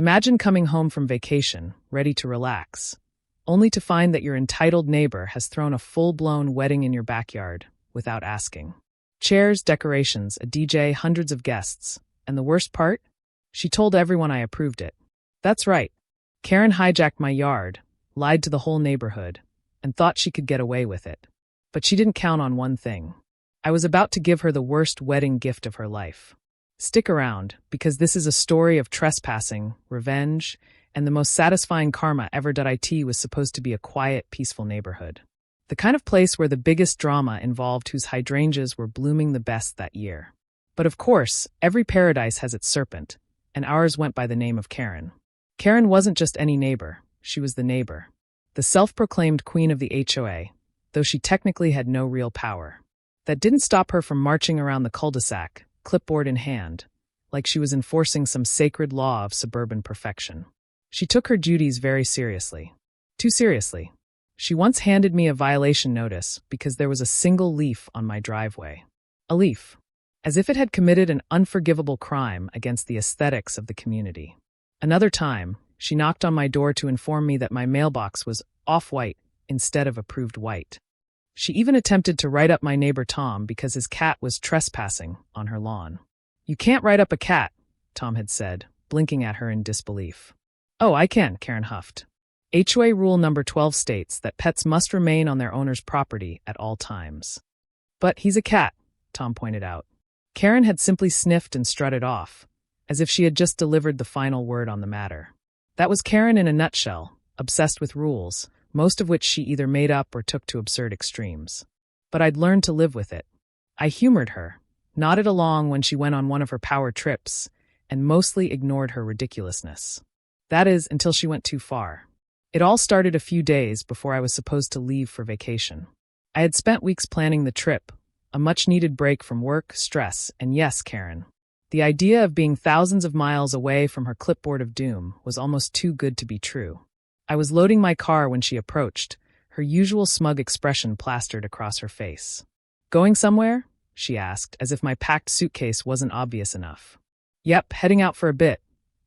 Imagine coming home from vacation, ready to relax, only to find that your entitled neighbor has thrown a full-blown wedding in your backyard without asking. Chairs, decorations, a DJ, hundreds of guests. And the worst part? She told everyone I approved it. That's right. Karen hijacked my yard, lied to the whole neighborhood, and thought she could get away with it. But she didn't count on one thing. I was about to give her the worst wedding gift of her life. Stick around, because this is a story of trespassing, revenge, and the most satisfying karma ever. It was supposed to be a quiet, peaceful neighborhood. The kind of place where the biggest drama involved whose hydrangeas were blooming the best that year. But of course, every paradise has its serpent, and ours went by the name of Karen. Karen wasn't just any neighbor, she was the neighbor. The self-proclaimed queen of the HOA, though she technically had no real power. That didn't stop her from marching around the cul-de-sac, clipboard in hand, like she was enforcing some sacred law of suburban perfection. She took her duties very seriously. Too seriously. She once handed me a violation notice because there was a single leaf on my driveway. A leaf. As if it had committed an unforgivable crime against the aesthetics of the community. Another time, she knocked on my door to inform me that my mailbox was off-white instead of approved white. She even attempted to write up my neighbor Tom because his cat was trespassing on her lawn. You can't write up a cat, Tom had said, blinking at her in disbelief. Oh, I can, Karen huffed. HOA Rule number 12 states that pets must remain on their owner's property at all times. But he's a cat, Tom pointed out. Karen had simply sniffed and strutted off, as if she had just delivered the final word on the matter. That was Karen in a nutshell, obsessed with rules, most of which she either made up or took to absurd extremes. But I'd learned to live with it. I humored her, nodded along when she went on one of her power trips, and mostly ignored her ridiculousness. That is, until she went too far. It all started a few days before I was supposed to leave for vacation. I had spent weeks planning the trip, a much-needed break from work, stress, and yes, Karen. The idea of being thousands of miles away from her clipboard of doom was almost too good to be true. I was loading my car when she approached, her usual smug expression plastered across her face. Going somewhere? She asked, as if my packed suitcase wasn't obvious enough. Yep, heading out for a bit,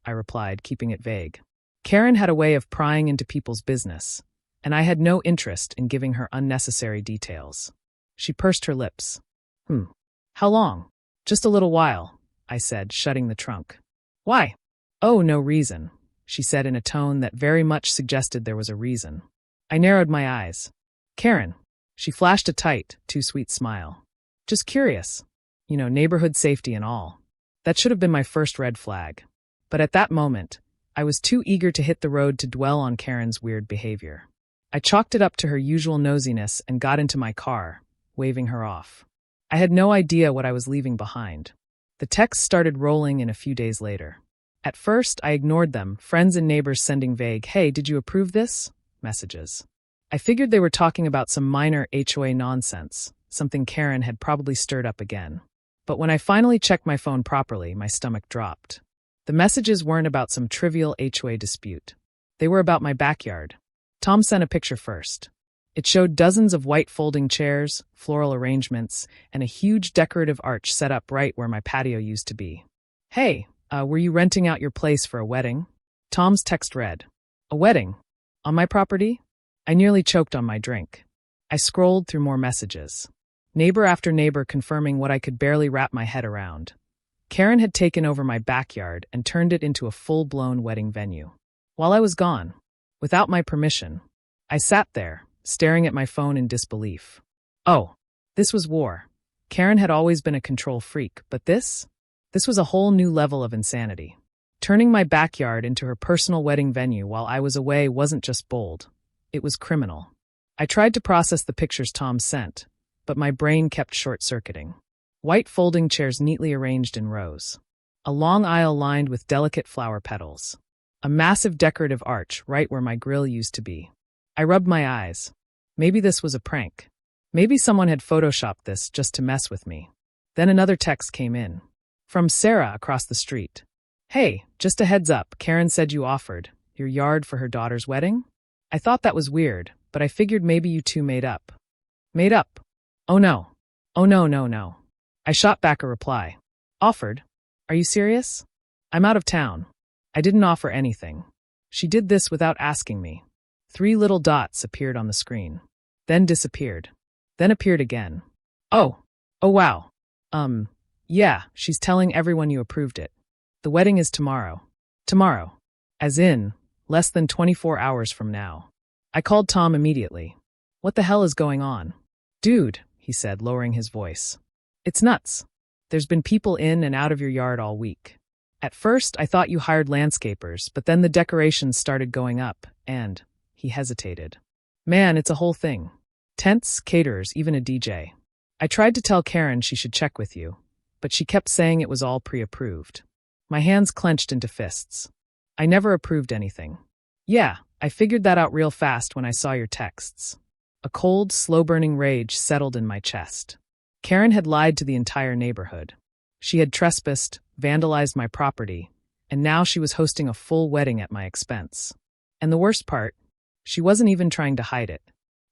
I replied, keeping it vague. Karen had a way of prying into people's business, and I had no interest in giving her unnecessary details. She pursed her lips. How long? Just a little while, I said, shutting the trunk. Why? Oh, no reason, she said in a tone that very much suggested there was a reason. I narrowed my eyes. Karen. She flashed a tight, too sweet smile. Just curious. Neighborhood safety and all. That should have been my first red flag. But at that moment, I was too eager to hit the road to dwell on Karen's weird behavior. I chalked it up to her usual nosiness and got into my car, waving her off. I had no idea what I was leaving behind. The texts started rolling in a few days later. At first, I ignored them, friends and neighbors sending vague, "Hey, did you approve this?" messages. I figured they were talking about some minor HOA nonsense, something Karen had probably stirred up again. But when I finally checked my phone properly, my stomach dropped. The messages weren't about some trivial HOA dispute. They were about my backyard. Tom sent a picture first. It showed dozens of white folding chairs, floral arrangements, and a huge decorative arch set up right where my patio used to be. Hey, were you renting out your place for a wedding? Tom's text read. A wedding? On my property? I nearly choked on my drink. I scrolled through more messages. Neighbor after neighbor confirming what I could barely wrap my head around. Karen had taken over my backyard and turned it into a full-blown wedding venue. While I was gone, without my permission, I sat there, staring at my phone in disbelief. Oh, this was war. Karen had always been a control freak, but this was a whole new level of insanity. Turning my backyard into her personal wedding venue while I was away wasn't just bold. It was criminal. I tried to process the pictures Tom sent, but my brain kept short-circuiting. White folding chairs neatly arranged in rows. A long aisle lined with delicate flower petals. A massive decorative arch right where my grill used to be. I rubbed my eyes. Maybe this was a prank. Maybe someone had photoshopped this just to mess with me. Then another text came in. From Sarah across the street. Hey, just a heads up, Karen said you offered your yard for her daughter's wedding? I thought that was weird, but I figured maybe you two made up. Made up? Oh no. Oh no. I shot back a reply. Offered? Are you serious? I'm out of town. I didn't offer anything. She did this without asking me. 3 little dots appeared on the screen. Then disappeared. Then appeared again. Oh wow. Yeah, she's telling everyone you approved it. The wedding is tomorrow. Tomorrow. As in, less than 24 hours from now. I called Tom immediately. What the hell is going on? Dude, he said, lowering his voice. It's nuts. There's been people in and out of your yard all week. At first, I thought you hired landscapers, but then the decorations started going up, and he hesitated. Man, it's a whole thing. Tents, caterers, even a DJ. I tried to tell Karen she should check with you, but she kept saying it was all pre-approved. My hands clenched into fists. I never approved anything. Yeah, I figured that out real fast when I saw your texts. A cold, slow-burning rage settled in my chest. Karen had lied to the entire neighborhood. She had trespassed, vandalized my property, and now she was hosting a full wedding at my expense. And the worst part, she wasn't even trying to hide it.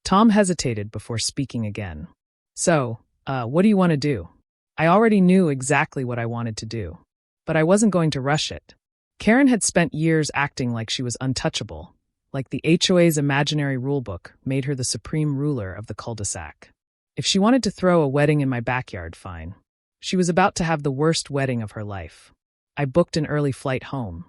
Tom hesitated before speaking again. So, what do you want to do? I already knew exactly what I wanted to do, but I wasn't going to rush it. Karen had spent years acting like she was untouchable, like the HOA's imaginary rulebook made her the supreme ruler of the cul-de-sac. If she wanted to throw a wedding in my backyard, fine. She was about to have the worst wedding of her life. I booked an early flight home.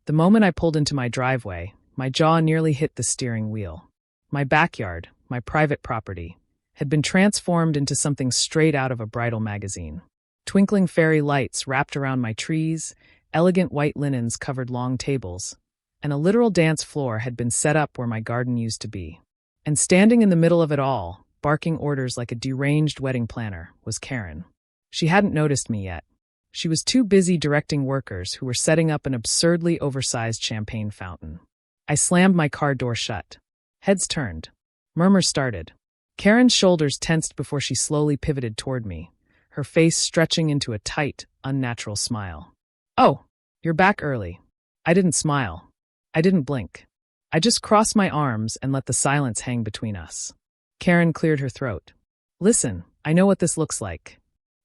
The moment I pulled into my driveway, my jaw nearly hit the steering wheel. My backyard, my private property, had been transformed into something straight out of a bridal magazine. Twinkling fairy lights wrapped around my trees, elegant white linens covered long tables, and a literal dance floor had been set up where my garden used to be. And standing in the middle of it all, barking orders like a deranged wedding planner, was Karen. She hadn't noticed me yet. She was too busy directing workers who were setting up an absurdly oversized champagne fountain. I slammed my car door shut. Heads turned. Murmurs started. Karen's shoulders tensed before she slowly pivoted toward me, her face stretching into a tight, unnatural smile. Oh, you're back early. I didn't smile. I didn't blink. I just crossed my arms and let the silence hang between us. Karen cleared her throat. Listen, I know what this looks like.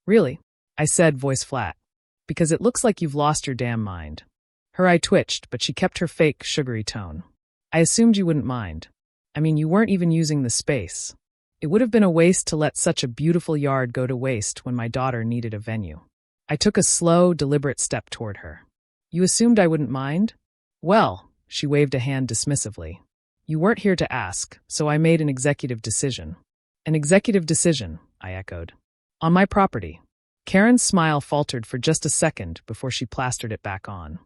Really? I said, voice flat. Because it looks like you've lost your damn mind. Her eye twitched, but she kept her fake, sugary tone. I assumed you wouldn't mind. I mean, you weren't even using the space. It would have been a waste to let such a beautiful yard go to waste when my daughter needed a venue. I took a slow, deliberate step toward her. You assumed I wouldn't mind? Well, she waved a hand dismissively. You weren't here to ask, so I made an executive decision. An executive decision, I echoed. On my property. Karen's smile faltered for just a second before she plastered it back on.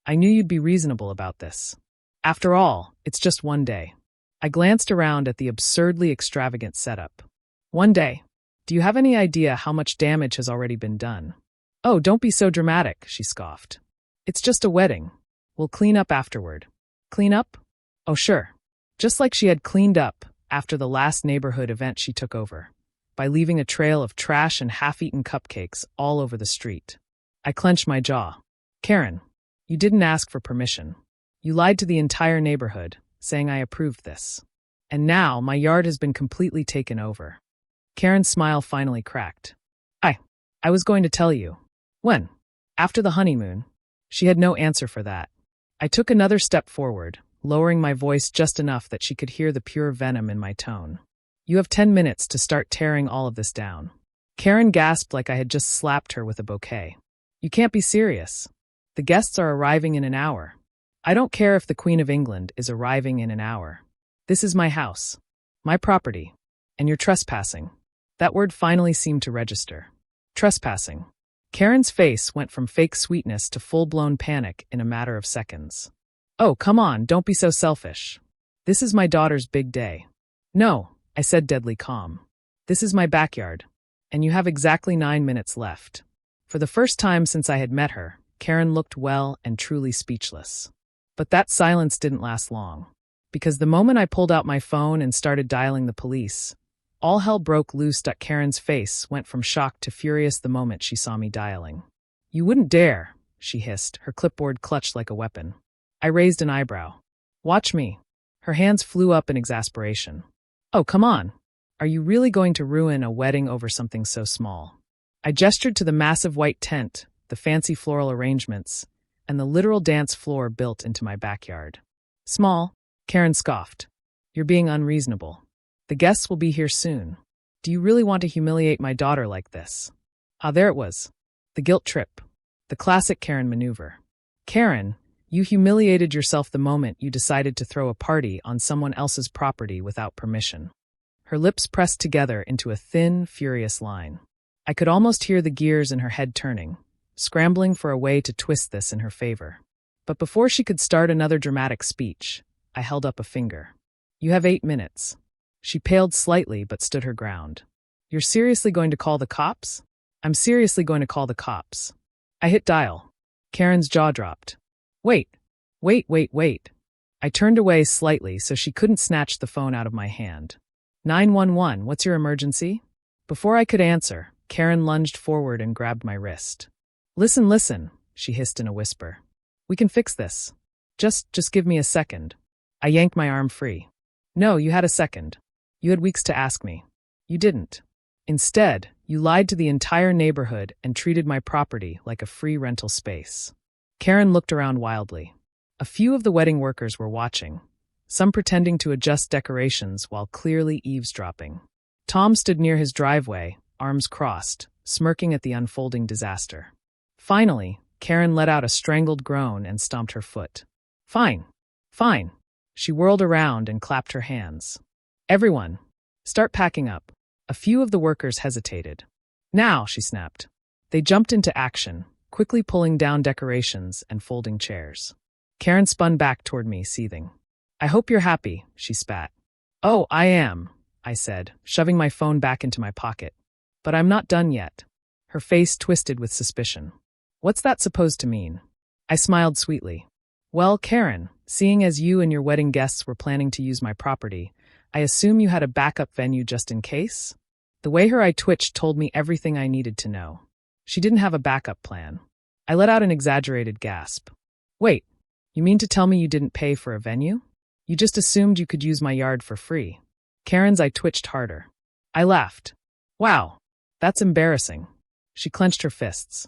I knew you'd be reasonable about this. After all, it's just one day. I glanced around at the absurdly extravagant setup. One day. Do you have any idea how much damage has already been done? Oh, don't be so dramatic, she scoffed. It's just a wedding. We'll clean up afterward. Clean up? Oh, sure. Just like she had cleaned up after the last neighborhood event she took over, by leaving a trail of trash and half-eaten cupcakes all over the street. I clenched my jaw. Karen, you didn't ask for permission. You lied to the entire neighborhood, saying I approved this. And now my yard has been completely taken over. Karen's smile finally cracked. I was going to tell you. When? After the honeymoon. She had no answer for that. I took another step forward, lowering my voice just enough that she could hear the pure venom in my tone. You have 10 minutes to start tearing all of this down. Karen gasped like I had just slapped her with a bouquet. You can't be serious. The guests are arriving in an hour. I don't care if the Queen of England is arriving in an hour. This is my house. My property. And you're trespassing. That word finally seemed to register. Trespassing. Karen's face went from fake sweetness to full-blown panic in a matter of seconds. Oh, come on, don't be so selfish. This is my daughter's big day. No, I said, deadly calm. This is my backyard, and you have exactly 9 minutes left. For the first time since I had met her, Karen looked well and truly speechless. But that silence didn't last long, because the moment I pulled out my phone and started dialing the police, all hell broke loose. Karen's face went from shock to furious the moment she saw me dialing. You wouldn't dare, she hissed, her clipboard clutched like a weapon. I raised an eyebrow. Watch me. Her hands flew up in exasperation. Oh, come on. Are you really going to ruin a wedding over something so small? I gestured to the massive white tent, the fancy floral arrangements, and the literal dance floor built into my backyard. Small, Karen scoffed. You're being unreasonable. The guests will be here soon. Do you really want to humiliate my daughter like this? Ah, there it was. The guilt trip. The classic Karen maneuver. Karen, you humiliated yourself the moment you decided to throw a party on someone else's property without permission. Her lips pressed together into a thin, furious line. I could almost hear the gears in her head turning, scrambling for a way to twist this in her favor. But before she could start another dramatic speech, I held up a finger. You have 8 minutes. She paled slightly but stood her ground. You're seriously going to call the cops? I'm seriously going to call the cops. I hit dial. Karen's jaw dropped. Wait. I turned away slightly so she couldn't snatch the phone out of my hand. 911, what's your emergency? Before I could answer, Karen lunged forward and grabbed my wrist. Listen, she hissed in a whisper. We can fix this. Just give me a second. I yanked my arm free. No, you had a second. You had weeks to ask me. You didn't. Instead, you lied to the entire neighborhood and treated my property like a free rental space. Karen looked around wildly. A few of the wedding workers were watching, some pretending to adjust decorations while clearly eavesdropping. Tom stood near his driveway, arms crossed, smirking at the unfolding disaster. Finally, Karen let out a strangled groan and stomped her foot. Fine. She whirled around and clapped her hands. Everyone, start packing up. A few of the workers hesitated. Now, she snapped. They jumped into action, quickly pulling down decorations and folding chairs. Karen spun back toward me, seething. I hope you're happy, she spat. Oh, I am, I said, shoving my phone back into my pocket. But I'm not done yet. Her face twisted with suspicion. What's that supposed to mean? I smiled sweetly. Well, Karen, seeing as you and your wedding guests were planning to use my property, I assume you had a backup venue just in case? The way her eye twitched told me everything I needed to know. She didn't have a backup plan. I let out an exaggerated gasp. Wait, you mean to tell me you didn't pay for a venue? You just assumed you could use my yard for free. Karen's eye twitched harder. I laughed. Wow, that's embarrassing. She clenched her fists.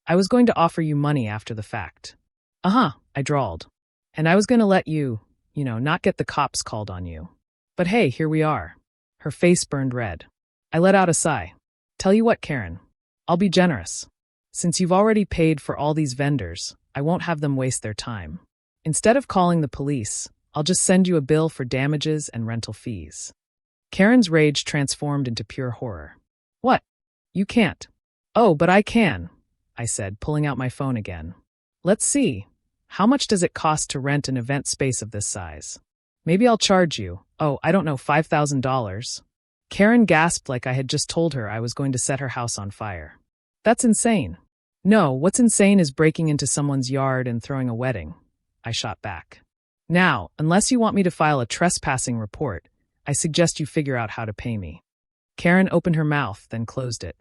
I was going to offer you money after the fact. I drawled. And I was going to let you, not get the cops called on you. But hey, here we are. Her face burned red. I let out a sigh. Tell you what, Karen, I'll be generous. Since you've already paid for all these vendors, I won't have them waste their time. Instead of calling the police, I'll just send you a bill for damages and rental fees. Karen's rage transformed into pure horror. What? You can't. Oh, but I can, I said, pulling out my phone again. Let's see. How much does it cost to rent an event space of this size? Maybe I'll charge you, $5,000. Karen gasped like I had just told her I was going to set her house on fire. That's insane. No, what's insane is breaking into someone's yard and throwing a wedding, I shot back. Now, unless you want me to file a trespassing report, I suggest you figure out how to pay me. Karen opened her mouth, then closed it.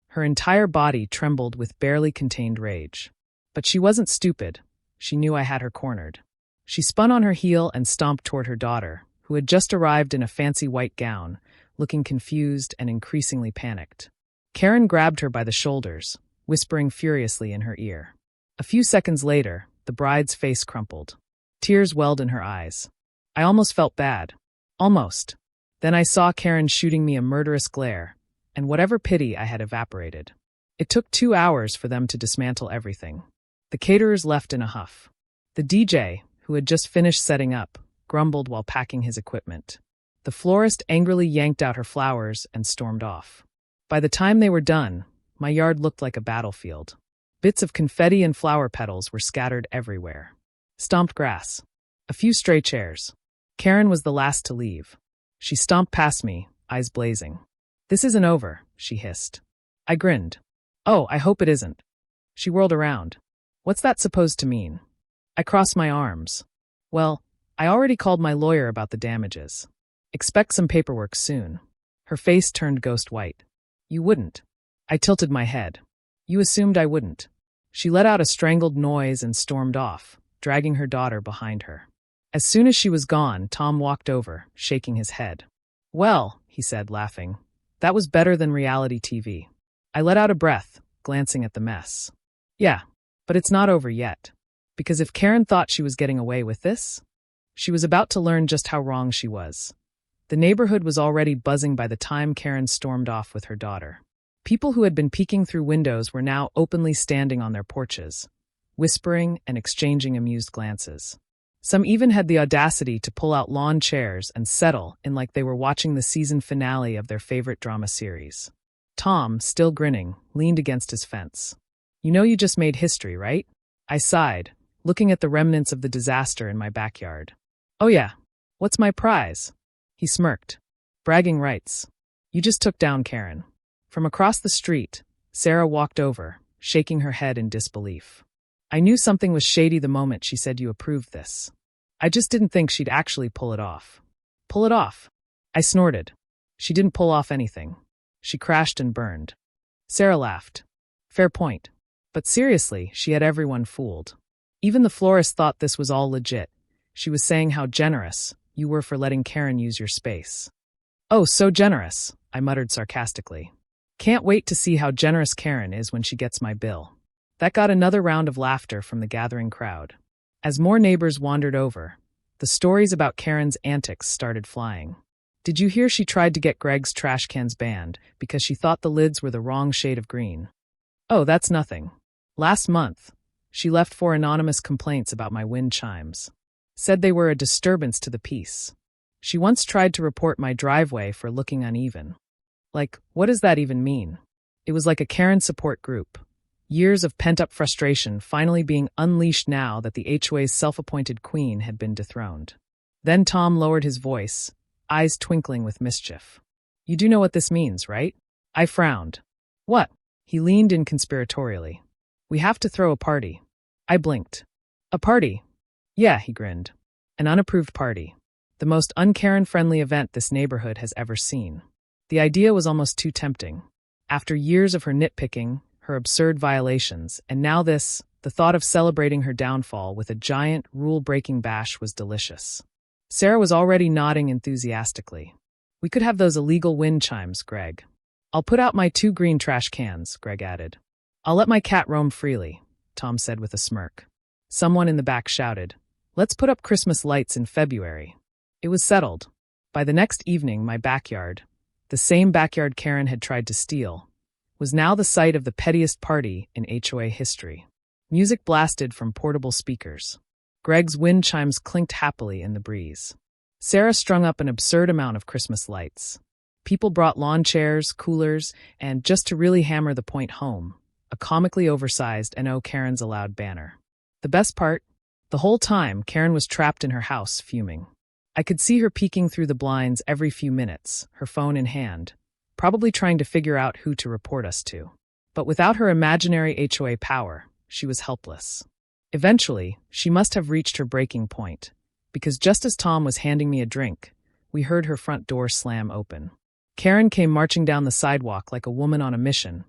Her entire body trembled with barely contained rage. But she wasn't stupid. She knew I had her cornered. She spun on her heel and stomped toward her daughter, who had just arrived in a fancy white gown, looking confused and increasingly panicked. Karen grabbed her by the shoulders, whispering furiously in her ear. A few seconds later, the bride's face crumpled. Tears welled in her eyes. I almost felt bad. Almost. Then I saw Karen shooting me a murderous glare, and whatever pity I had evaporated. It took 2 hours for them to dismantle everything. The caterers left in a huff. The DJ, who had just finished setting up, grumbled while packing his equipment. The florist angrily yanked out her flowers and stormed off. By the time they were done, my yard looked like a battlefield. Bits of confetti and flower petals were scattered everywhere. Stomped grass. A few stray chairs. Karen was the last to leave. She stomped past me, eyes blazing. This isn't over, she hissed. I grinned. Oh, I hope it isn't. She whirled around. What's that supposed to mean? I crossed my arms. Well, I already called my lawyer about the damages. Expect some paperwork soon. Her face turned ghost white. You wouldn't. I tilted my head. You assumed I wouldn't. She let out a strangled noise and stormed off, dragging her daughter behind her. As soon as she was gone, Tom walked over, shaking his head. Well, he said, laughing, that was better than reality TV. I let out a breath, glancing at the mess. Yeah, but it's not over yet. Because if Karen thought she was getting away with this, she was about to learn just how wrong she was. The neighborhood was already buzzing by the time Karen stormed off with her daughter. People who had been peeking through windows were now openly standing on their porches, whispering and exchanging amused glances. Some even had the audacity to pull out lawn chairs and settle in like they were watching the season finale of their favorite drama series. Tom, still grinning, leaned against his fence. "You know you just made history, right?" I sighed, looking at the remnants of the disaster in my backyard. "Oh yeah, what's my prize?" He smirked. "Bragging rights. You just took down Karen." From across the street, Sarah walked over, shaking her head in disbelief. "I knew something was shady the moment she said you approved this. I just didn't think she'd actually pull it off." "Pull it off?" I snorted. "She didn't pull off anything. She crashed and burned." Sarah laughed. "Fair point. But seriously, she had everyone fooled. Even the florist thought this was all legit. She was saying how generous you were for letting Karen use your space." "Oh, so generous," I muttered sarcastically. "Can't wait to see how generous Karen is when she gets my bill." That got another round of laughter from the gathering crowd. As more neighbors wandered over, the stories about Karen's antics started flying. "Did you hear she tried to get Greg's trash cans banned because she thought the lids were the wrong shade of green?" "Oh, that's nothing. Last month, she left 4 anonymous complaints about my wind chimes. Said they were a disturbance to the peace. She once tried to report my driveway for looking uneven." Like, what does that even mean? It was like a Karen support group. Years of pent-up frustration finally being unleashed now that the HOA's self-appointed queen had been dethroned. Then Tom lowered his voice, eyes twinkling with mischief. "You do know what this means, right?" I frowned. "What?" He leaned in conspiratorially. "We have to throw a party." I blinked. "A party?" "Yeah," he grinned. "An unapproved party. The most un-Karen-friendly event this neighborhood has ever seen." The idea was almost too tempting. After years of her nitpicking, her absurd violations, and now this, the thought of celebrating her downfall with a giant, rule-breaking bash was delicious. Sarah was already nodding enthusiastically. "We could have those illegal wind chimes, Greg." "I'll put out my 2 green trash cans," Greg added. "I'll let my cat roam freely," Tom said with a smirk. Someone in the back shouted, "Let's put up Christmas lights in February." It was settled. By the next evening, my backyard, the same backyard Karen had tried to steal, was now the site of the pettiest party in HOA history. Music blasted from portable speakers. Greg's wind chimes clinked happily in the breeze. Sarah strung up an absurd amount of Christmas lights. People brought lawn chairs, coolers, and, just to really hammer the point home, a comically oversized "No Karen's Allowed" banner. The best part? The whole time, Karen was trapped in her house, fuming. I could see her peeking through the blinds every few minutes, her phone in hand, probably trying to figure out who to report us to. But without her imaginary HOA power, she was helpless. Eventually, she must have reached her breaking point, because just as Tom was handing me a drink, we heard her front door slam open. Karen came marching down the sidewalk like a woman on a mission,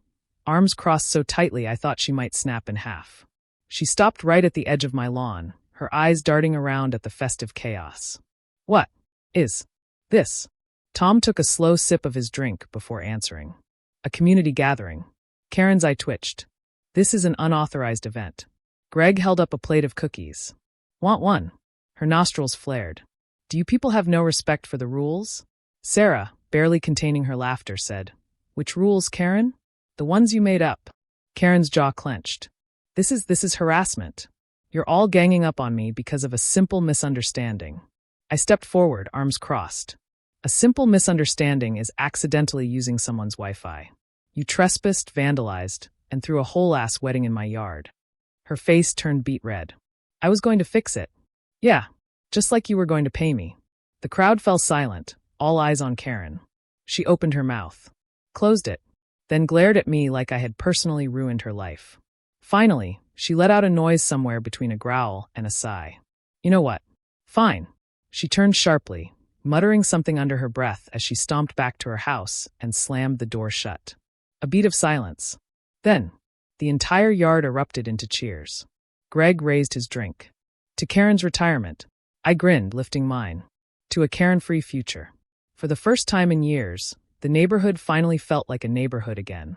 arms crossed so tightly I thought she might snap in half. She stopped right at the edge of my lawn, her eyes darting around at the festive chaos. "What is this?" Tom took a slow sip of his drink before answering. "A community gathering." Karen's eye twitched. "This is an unauthorized event." Greg held up a plate of cookies. "Want one?" Her nostrils flared. "Do you people have no respect for the rules?" Sarah, barely containing her laughter, said, "Which rules, Karen?" "The ones you made up." Karen's jaw clenched. This is harassment. You're all ganging up on me because of a simple misunderstanding." I stepped forward, arms crossed. "A simple misunderstanding is accidentally using someone's Wi-Fi. You trespassed, vandalized, and threw a whole-ass wedding in my yard." Her face turned beet red. "I was going to fix it." "Yeah, just like you were going to pay me." The crowd fell silent, all eyes on Karen. She opened her mouth, closed it, then glared at me like I had personally ruined her life. Finally, she let out a noise somewhere between a growl and a sigh. "You know what? Fine." She turned sharply, muttering something under her breath as she stomped back to her house and slammed the door shut. A beat of silence. Then, the entire yard erupted into cheers. Greg raised his drink. "To Karen's retirement." I grinned, lifting mine. "To a Karen-free future." For the first time in years, the neighborhood finally felt like a neighborhood again.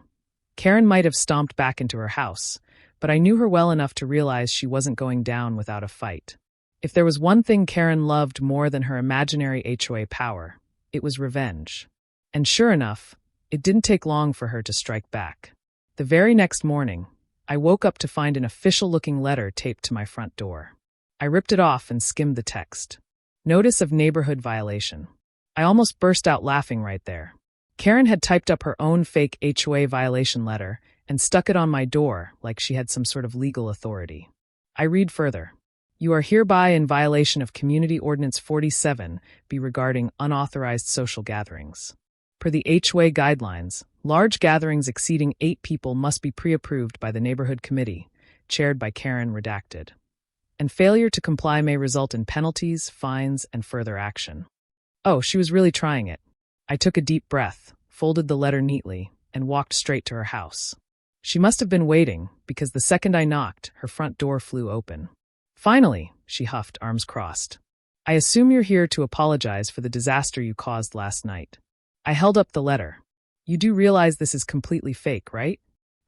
Karen might have stomped back into her house, but I knew her well enough to realize she wasn't going down without a fight. If there was one thing Karen loved more than her imaginary HOA power, it was revenge. And sure enough, it didn't take long for her to strike back. The very next morning, I woke up to find an official-looking letter taped to my front door. I ripped it off and skimmed the text. Notice of neighborhood violation. I almost burst out laughing right there. Karen had typed up her own fake HOA violation letter and stuck it on my door like she had some sort of legal authority. I read further. You are hereby in violation of Community Ordinance 47 B regarding unauthorized social gatherings. Per the HOA guidelines, large gatherings exceeding 8 people must be pre-approved by the neighborhood committee, chaired by Karen redacted. And failure to comply may result in penalties, fines, and further action. Oh, she was really trying it. I took a deep breath, folded the letter neatly, and walked straight to her house. She must have been waiting, because the second I knocked, her front door flew open. Finally, she huffed, arms crossed. I assume you're here to apologize for the disaster you caused last night. I held up the letter. You do realize this is completely fake, right?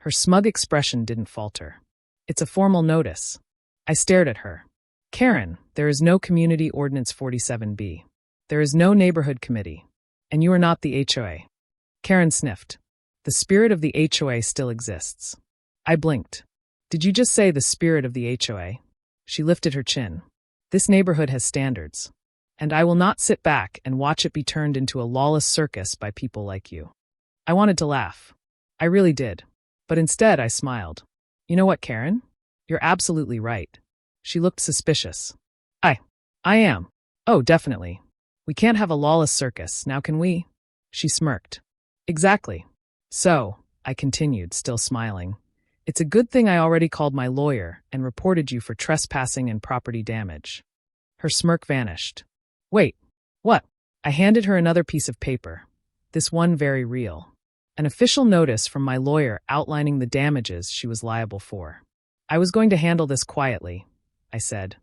Her smug expression didn't falter. It's a formal notice. I stared at her. Karen, there is no Community Ordinance 47B. There is no neighborhood committee. And you are not the HOA. Karen sniffed. The spirit of the HOA still exists. I blinked. Did you just say the spirit of the HOA? She lifted her chin. This neighborhood has standards. And I will not sit back and watch it be turned into a lawless circus by people like you. I wanted to laugh. I really did. But instead I smiled. You know what, Karen? You're absolutely right. She looked suspicious. I am. Oh, definitely. We can't have a lawless circus, now can we? She smirked. Exactly. So, I continued, still smiling. It's a good thing I already called my lawyer and reported you for trespassing and property damage. Her smirk vanished. Wait, what? I handed her another piece of paper. This one very real. An official notice from my lawyer outlining the damages she was liable for. I was going to handle this quietly, I said.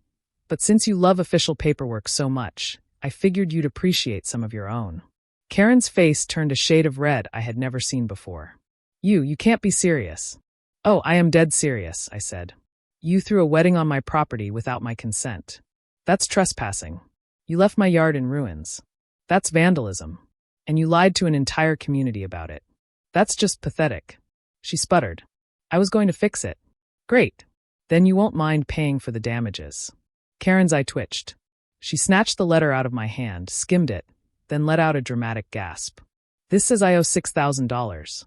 But since you love official paperwork so much, I figured you'd appreciate some of your own. Karen's face turned a shade of red I had never seen before. You can't be serious. Oh, I am dead serious, I said. You threw a wedding on my property without my consent. That's trespassing. You left my yard in ruins. That's vandalism. And you lied to an entire community about it. That's just pathetic. She sputtered. I was going to fix it. Great. Then you won't mind paying for the damages. Karen's eye twitched. She snatched the letter out of my hand, skimmed it, then let out a dramatic gasp. This says I owe $6,000.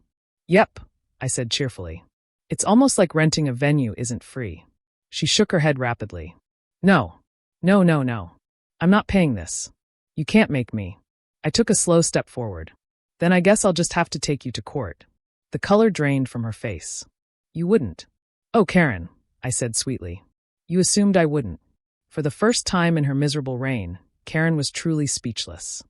Yep, I said cheerfully. It's almost like renting a venue isn't free. She shook her head rapidly. No. I'm not paying this. You can't make me. I took a slow step forward. Then I guess I'll just have to take you to court. The color drained from her face. You wouldn't. Oh, Karen, I said sweetly. You assumed I wouldn't. For the first time in her miserable reign, Karen was truly speechless.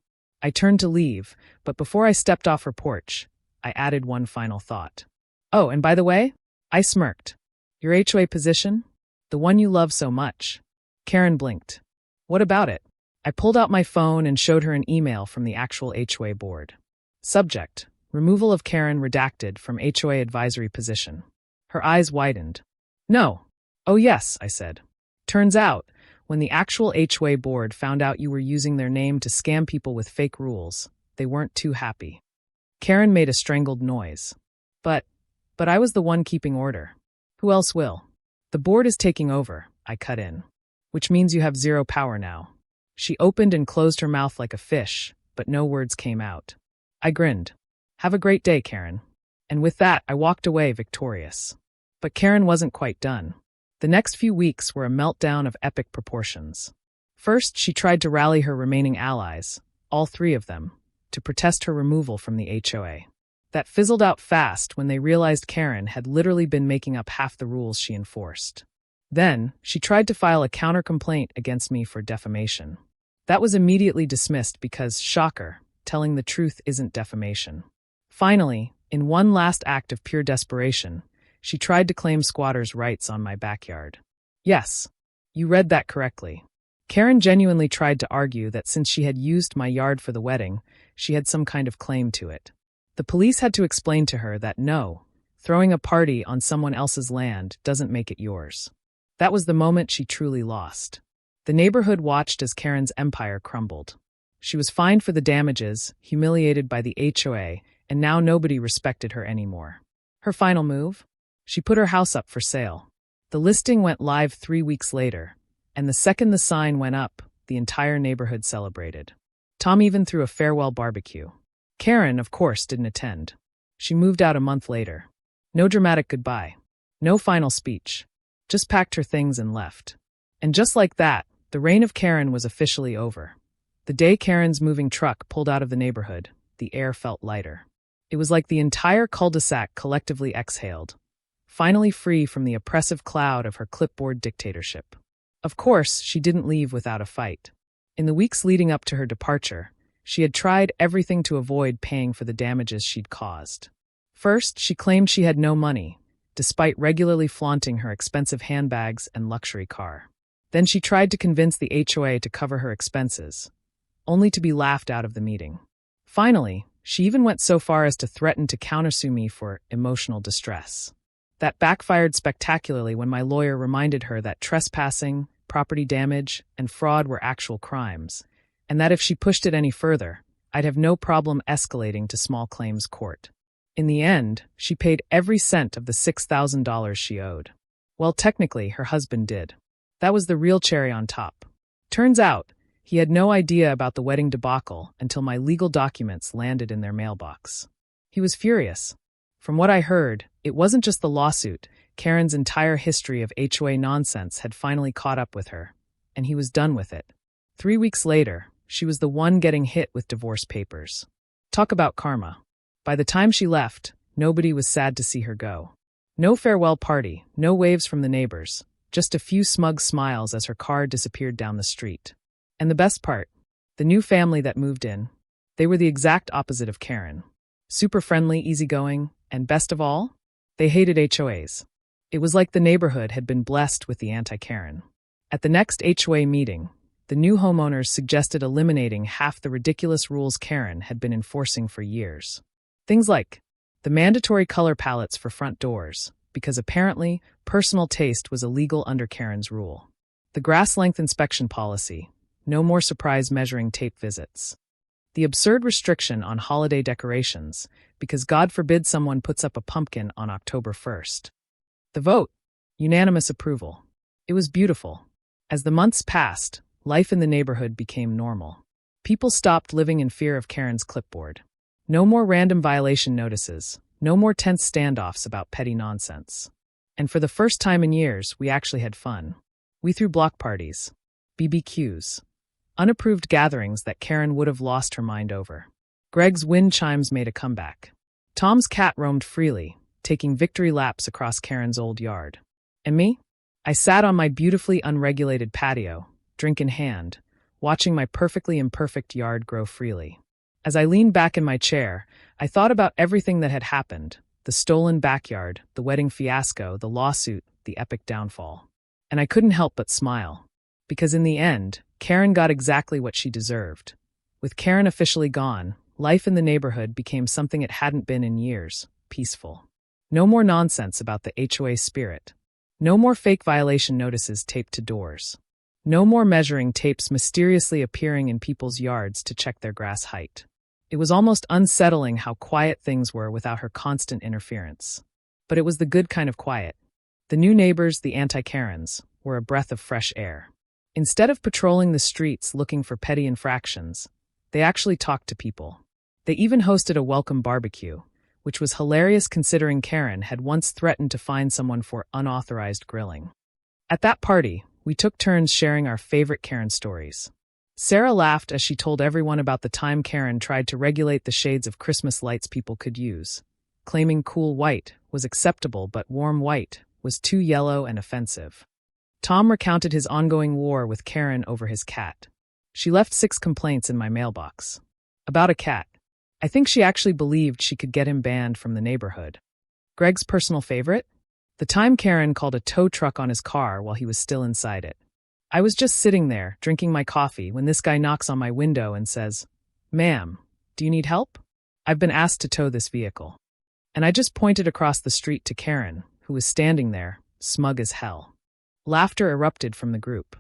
I turned to leave, but before I stepped off her porch, I added one final thought. Oh, and by the way, I smirked. Your HOA position? The one you love so much. Karen blinked. What about it? I pulled out my phone and showed her an email from the actual HOA board. Subject: removal of Karen redacted from HOA advisory position. Her eyes widened. No. Oh yes, I said. Turns out, when the actual HOA board found out you were using their name to scam people with fake rules, they weren't too happy. Karen made a strangled noise. But I was the one keeping order. Who else will? The board is taking over, I cut in. Which means you have zero power now. She opened and closed her mouth like a fish, but no words came out. I grinned. Have a great day, Karen. And with that, I walked away victorious. But Karen wasn't quite done. The next few weeks were a meltdown of epic proportions. First, she tried to rally her remaining allies, all 3 of them, to protest her removal from the HOA. That fizzled out fast when they realized Karen had literally been making up half the rules she enforced. Then, she tried to file a counter-complaint against me for defamation. That was immediately dismissed because, shocker, telling the truth isn't defamation. Finally, in one last act of pure desperation, she tried to claim squatters' rights on my backyard. Yes, you read that correctly. Karen genuinely tried to argue that since she had used my yard for the wedding, she had some kind of claim to it. The police had to explain to her that no, Throwing a party on someone else's land doesn't make it yours. That was the moment she truly lost. The neighborhood watched as Karen's empire crumbled. She was fined for the damages, humiliated by the HOA, and now nobody respected her anymore. Her final move? She put her house up for sale. The listing went live 3 weeks later, and the second the sign went up, the entire neighborhood celebrated. Tom even threw a farewell barbecue. Karen, of course, didn't attend. She moved out a month later. No dramatic goodbye. No final speech. Just packed her things and left. And just like that, the reign of Karen was officially over. The day Karen's moving truck pulled out of the neighborhood, the air felt lighter. It was like the entire cul-de-sac collectively exhaled, finally free from the oppressive cloud of her clipboard dictatorship. Of course, she didn't leave without a fight. In the weeks leading up to her departure, she had tried everything to avoid paying for the damages she'd caused. First, she claimed she had no money, despite regularly flaunting her expensive handbags and luxury car. Then she tried to convince the HOA to cover her expenses, only to be laughed out of the meeting. Finally, she even went so far as to threaten to countersue me for emotional distress. That backfired spectacularly when my lawyer reminded her that trespassing, property damage, and fraud were actual crimes, and that if she pushed it any further, I'd have no problem escalating to small claims court. In the end, she paid every cent of the $6,000 she owed. Well, technically, her husband did. That was the real cherry on top. Turns out, he had no idea about the wedding debacle until my legal documents landed in their mailbox. He was furious. From what I heard, it wasn't just the lawsuit. Karen's entire history of HOA nonsense had finally caught up with her, and he was done with it. 3 weeks later, she was the one getting hit with divorce papers. Talk about karma. By the time she left, nobody was sad to see her go. No farewell party, no waves from the neighbors, just a few smug smiles as her car disappeared down the street. And the best part, the new family that moved in, they were the exact opposite of Karen. Super friendly, easygoing, and best of all, they hated HOAs. It was like the neighborhood had been blessed with the anti-Karen. At the next HOA meeting, the new homeowners suggested eliminating half the ridiculous rules Karen had been enforcing for years. Things like the mandatory color palettes for front doors, because apparently personal taste was illegal under Karen's rule. The grass length inspection policy, no more surprise measuring tape visits. The absurd restriction on holiday decorations, because God forbid someone puts up a pumpkin on October 1st. The vote, unanimous approval. It was beautiful. As the months passed, life in the neighborhood became normal. People stopped living in fear of Karen's clipboard. No more random violation notices, no more tense standoffs about petty nonsense. And for the first time in years, we actually had fun. We threw block parties, BBQs, unapproved gatherings that Karen would have lost her mind over. Greg's wind chimes made a comeback. Tom's cat roamed freely, taking victory laps across Karen's old yard. And me? I sat on my beautifully unregulated patio, drink in hand, watching my perfectly imperfect yard grow freely. As I leaned back in my chair, I thought about everything that had happened, the stolen backyard, the wedding fiasco, the lawsuit, the epic downfall. And I couldn't help but smile. Because in the end, Karen got exactly what she deserved. With Karen officially gone, life in the neighborhood became something it hadn't been in years, peaceful. No more nonsense about the HOA spirit. No more fake violation notices taped to doors. No more measuring tapes mysteriously appearing in people's yards to check their grass height. It was almost unsettling how quiet things were without her constant interference. But it was the good kind of quiet. The new neighbors, the anti-Karens, were a breath of fresh air. Instead of patrolling the streets looking for petty infractions, they actually talked to people. They even hosted a welcome barbecue, which was hilarious considering Karen had once threatened to fine someone for unauthorized grilling. At that party, we took turns sharing our favorite Karen stories. Sarah laughed as she told everyone about the time Karen tried to regulate the shades of Christmas lights people could use, claiming cool white was acceptable but warm white was too yellow and offensive. Tom recounted his ongoing war with Karen over his cat. She left 6 complaints in my mailbox. About a cat. I think she actually believed she could get him banned from the neighborhood. Greg's personal favorite? The time Karen called a tow truck on his car while he was still inside it. I was just sitting there, drinking my coffee, when this guy knocks on my window and says, "Ma'am, do you need help? I've been asked to tow this vehicle." And I just pointed across the street to Karen, who was standing there, smug as hell. Laughter erupted from the group.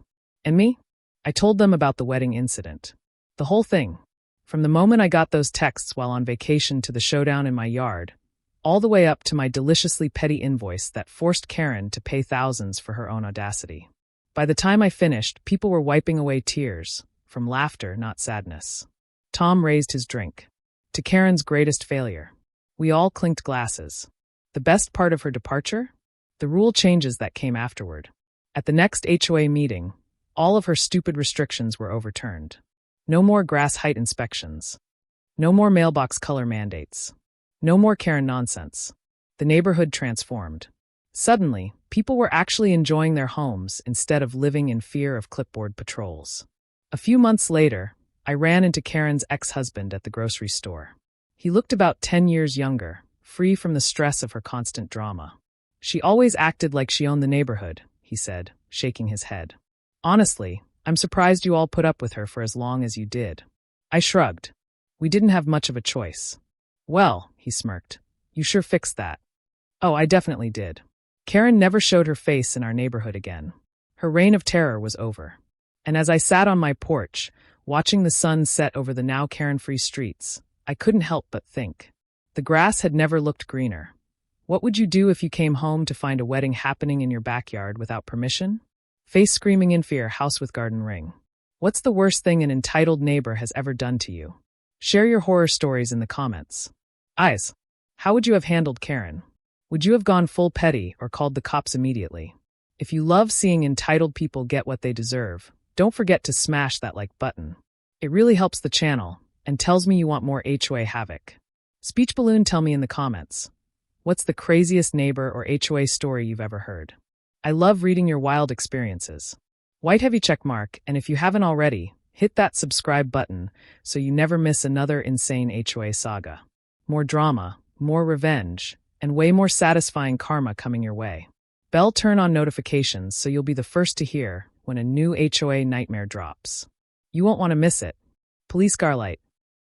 And me? I told them about the wedding incident. The whole thing. From the moment I got those texts while on vacation to the showdown in my yard, all the way up to my deliciously petty invoice that forced Karen to pay thousands for her own audacity. By the time I finished, people were wiping away tears, from laughter, not sadness. Tom raised his drink. To Karen's greatest failure. We all clinked glasses. The best part of her departure? The rule changes that came afterward. At the next HOA meeting, all of her stupid restrictions were overturned. No more grass height inspections. No more mailbox color mandates. No more Karen nonsense. The neighborhood transformed. Suddenly, people were actually enjoying their homes instead of living in fear of clipboard patrols. A few months later, I ran into Karen's ex-husband at the grocery store. He looked about 10 years younger, free from the stress of her constant drama. She always acted like she owned the neighborhood, he said, shaking his head. Honestly, I'm surprised you all put up with her for as long as you did. I shrugged. We didn't have much of a choice. Well, he smirked, you sure fixed that. Oh, I definitely did. Karen never showed her face in our neighborhood again. Her reign of terror was over. And as I sat on my porch, watching the sun set over the now Karen-free streets, I couldn't help but think. The grass had never looked greener. What would you do if you came home to find a wedding happening in your backyard without permission? Face screaming in fear, house with garden ring. What's the worst thing an entitled neighbor has ever done to you? Share your horror stories in the comments. Eyes, how would you have handled Karen? Would you have gone full petty or called the cops immediately? If you love seeing entitled people get what they deserve, don't forget to smash that like button. It really helps the channel and tells me you want more HOA havoc. Speech balloon, tell me in the comments. What's the craziest neighbor or HOA story you've ever heard? I love reading your wild experiences. White heavy check mark, and if you haven't already, hit that subscribe button so you never miss another insane HOA saga. More drama, more revenge, and way more satisfying karma coming your way. Bell turn on notifications so you'll be the first to hear when a new HOA nightmare drops. You won't want to miss it. Police Garlight.